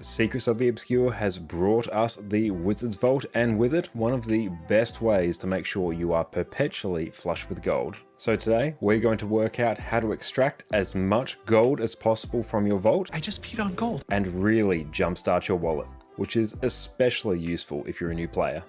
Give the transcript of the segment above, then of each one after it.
Secrets of the Obscure has brought us the Wizard's Vault, and with it, one of the best ways to make sure you are perpetually flush with gold. So today, we're going to work out how to extract as much gold as possible from your vault. I just peed on gold. And really jumpstart your wallet, which is especially useful if you're a new player.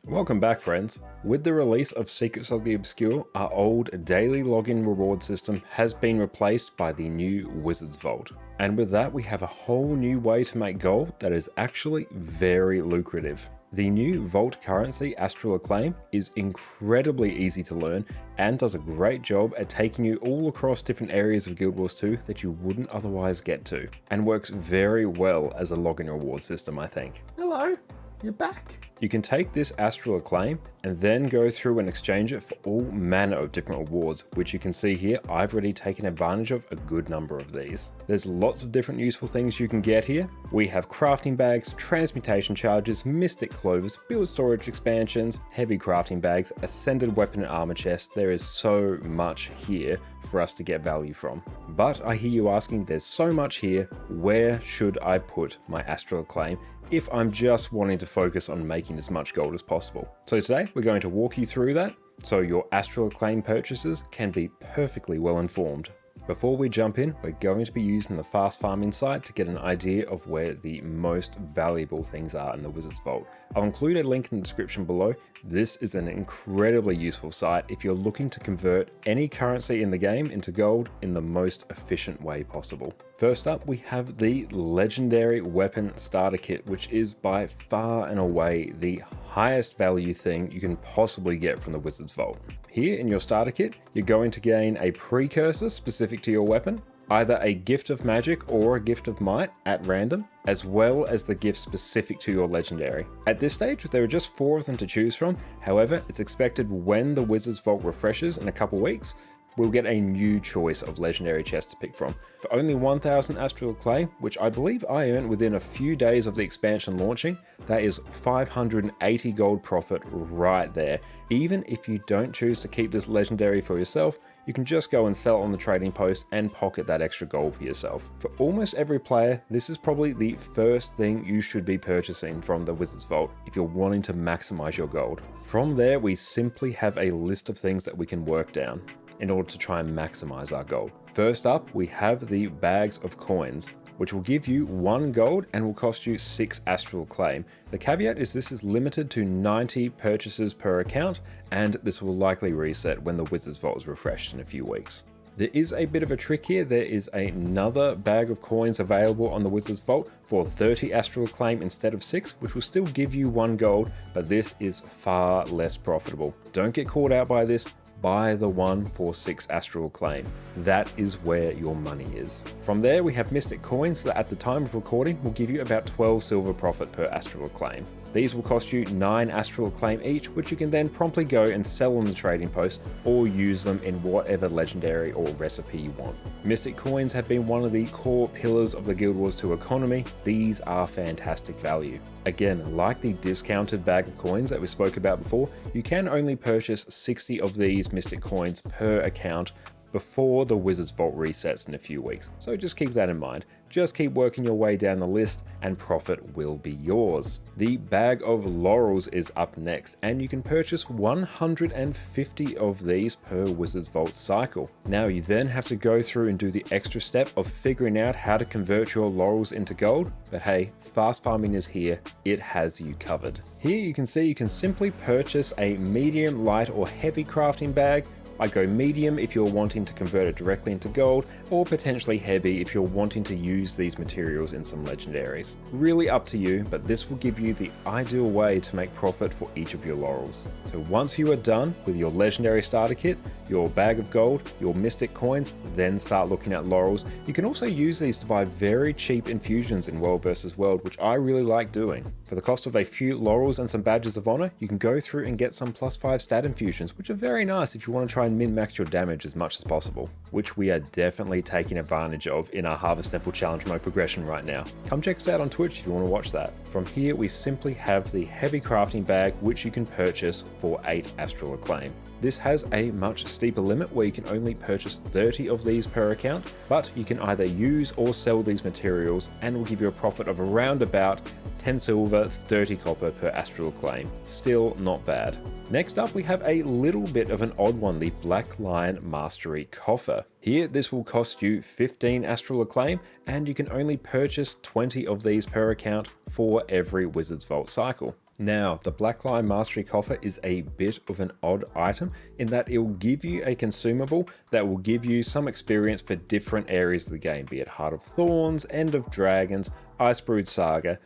Welcome back, friends. With the release of Secrets of the Obscure, our old daily login reward system has been replaced by the new Wizard's Vault. And with that, we have a whole new way to make gold that is actually very lucrative. The new Vault currency, Astral Acclaim, is incredibly easy to learn and does a great job at taking you all across different areas of Guild Wars 2 that you wouldn't otherwise get to, and works very well as a login reward system, I think. Hello, you're back. You can take this Astral Acclaim and then go through and exchange it for all manner of different rewards, which you can see here. I've already taken advantage of a good number of these. There's lots of different useful things you can get here. We have crafting bags, transmutation charges, mystic clovers, build storage expansions, heavy crafting bags, ascended weapon and armor chests. There is so much here for us to get value from. But I hear you asking, there's so much here, where should I put my Astral Acclaim if I'm just wanting to focus on making as much gold as possible? So today we're going to walk you through that so your Astral Acclaim purchases can be perfectly well informed. Before we jump in, we're going to be using the Fast Farm Insight to get an idea of where the most valuable things are in the Wizard's Vault. I'll include a link in the description below. This is an incredibly useful site if you're looking to convert any currency in the game into gold in the most efficient way possible. First up, we have the Legendary Weapon Starter Kit, which is by far and away the highest value thing you can possibly get from the Wizard's Vault. Here in your starter kit, you're going to gain a precursor specific to your weapon, either a gift of magic or a gift of might at random, as well as the gift specific to your legendary. At this stage, there are just 4 of them to choose from. However, it's expected when the Wizard's Vault refreshes in a couple weeks, we'll get a new choice of legendary chest to pick from. For only 1000 Astral Acclaim, which I believe I earned within a few days of the expansion launching, that is 580 gold profit right there. Even if you don't choose to keep this legendary for yourself, you can just go and sell it on the trading post and pocket that extra gold for yourself. For almost every player, this is probably the first thing you should be purchasing from the Wizard's Vault if you're wanting to maximize your gold. From there, we simply have a list of things that we can work down in order to try and maximize our gold. First up, we have the bags of coins, which will give you 1 gold and will cost you 6 Astral Acclaim. The caveat is this is limited to 90 purchases per account, and this will likely reset when the Wizard's Vault is refreshed in a few weeks. There is a bit of a trick here. There is another bag of coins available on the Wizard's Vault for 30 Astral Acclaim instead of 6, which will still give you 1 gold, but this is far less profitable. Don't get caught out by this. Buy the one for 6 Astral Acclaim. That is where your money is. From there, we have Mystic Coins that at the time of recording will give you about 12 silver profit per Astral Acclaim. These will cost you 9 Astral Acclaim each, which you can then promptly go and sell on the trading post or use them in whatever legendary or recipe you want. Mystic Coins have been one of the core pillars of the Guild Wars 2 economy. These are fantastic value. Again, like the discounted bag of coins that we spoke about before, you can only purchase 60 of these Mystic Coins per account before the Wizard's Vault resets in a few weeks. So just keep that in mind. Just keep working your way down the list and profit will be yours. The bag of Laurels is up next, and you can purchase 150 of these per Wizard's Vault cycle. Now you then have to go through and do the extra step of figuring out how to convert your Laurels into gold, but hey, Fast Farming is here. It has you covered. Here you can see you can simply purchase a medium, light or heavy crafting bag. I go medium if you're wanting to convert it directly into gold, or potentially heavy if you're wanting to use these materials in some legendaries. Really up to you, but this will give you the ideal way to make profit for each of your Laurels. So once you are done with your legendary starter kit, your bag of gold, your mystic coins, then start looking at Laurels. You can also use these to buy very cheap infusions in World vs. World, which I really like doing. For the cost of a few Laurels and some badges of honor, you can go through and get some +5 stat infusions, which are very nice if you want to try and min-max your damage as much as possible, which we are definitely taking advantage of in our Harvest Temple Challenge mode progression right now. Come check us out on Twitch if you want to watch that. From here, we simply have the heavy crafting bag, which you can purchase for 8 Astral Acclaim. This has a much steeper limit where you can only purchase 30 of these per account, but you can either use or sell these materials and will give you a profit of around about 10 silver, 30 copper per astral acclaim. Still not bad. Next up, we have a little bit of an odd one, the Black Lion Mastery Coffer. Here, this will cost you 15 astral acclaim, and you can only purchase 20 of these per account for every Wizard's Vault cycle. Now, the Black Lion Mastery Coffer is a bit of an odd item in that it will give you a consumable that will give you some experience for different areas of the game, be it Heart of Thorns, End of Dragons, Icebrood Saga,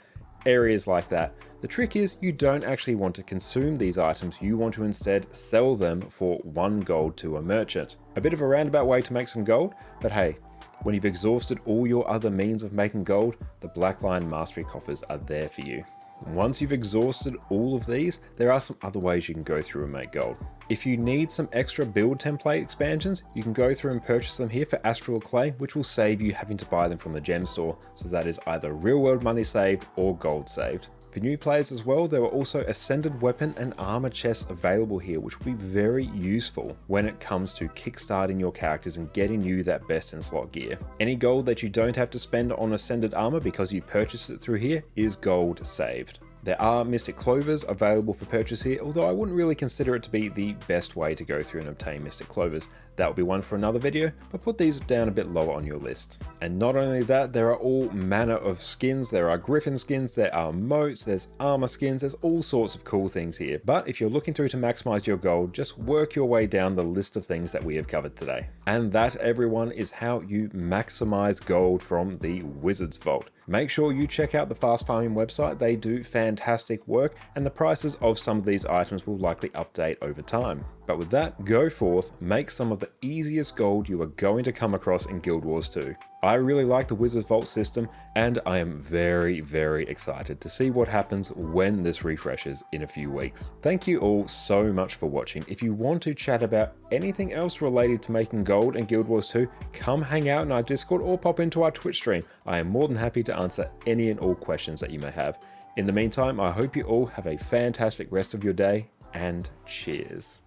areas like that. The trick is you don't actually want to consume these items, you want to instead sell them for 1 gold to a merchant. A bit of a roundabout way to make some gold, but hey, when you've exhausted all your other means of making gold, the Black Lion Mastery Coffers are there for you. Once you've exhausted all of these, there are some other ways you can go through and make gold. If you need some extra build template expansions, you can go through and purchase them here for Astral Clay, which will save you having to buy them from the gem store, so that is either real world money saved or gold saved. For new players as well, there are also ascended weapon and armor chests available here, which will be very useful when it comes to kickstarting your characters and getting you that best in slot gear. Any gold that you don't have to spend on ascended armor because you purchased it through here is gold saved. There are Mystic Clovers available for purchase here, although I wouldn't really consider it to be the best way to go through and obtain Mystic Clovers. That will be one for another video, but put these down a bit lower on your list. And not only that, there are all manner of skins. There are Griffin skins, there are moats, there's armor skins, there's all sorts of cool things here. But if you're looking through to maximize your gold, just work your way down the list of things that we have covered today. And that, everyone, is how you maximize gold from the Wizard's Vault. Make sure you check out the Fast Farming website. They do fantastic work, and the prices of some of these items will likely update over time. But with that, go forth, make some of the easiest gold you are going to come across in Guild Wars 2. I really like the Wizard's Vault system, and I am very, very excited to see what happens when this refreshes in a few weeks. Thank you all so much for watching. If you want to chat about anything else related to making gold in Guild Wars 2, come hang out in our Discord or pop into our Twitch stream. I am more than happy to answer any and all questions that you may have. In the meantime, I hope you all have a fantastic rest of your day, and cheers.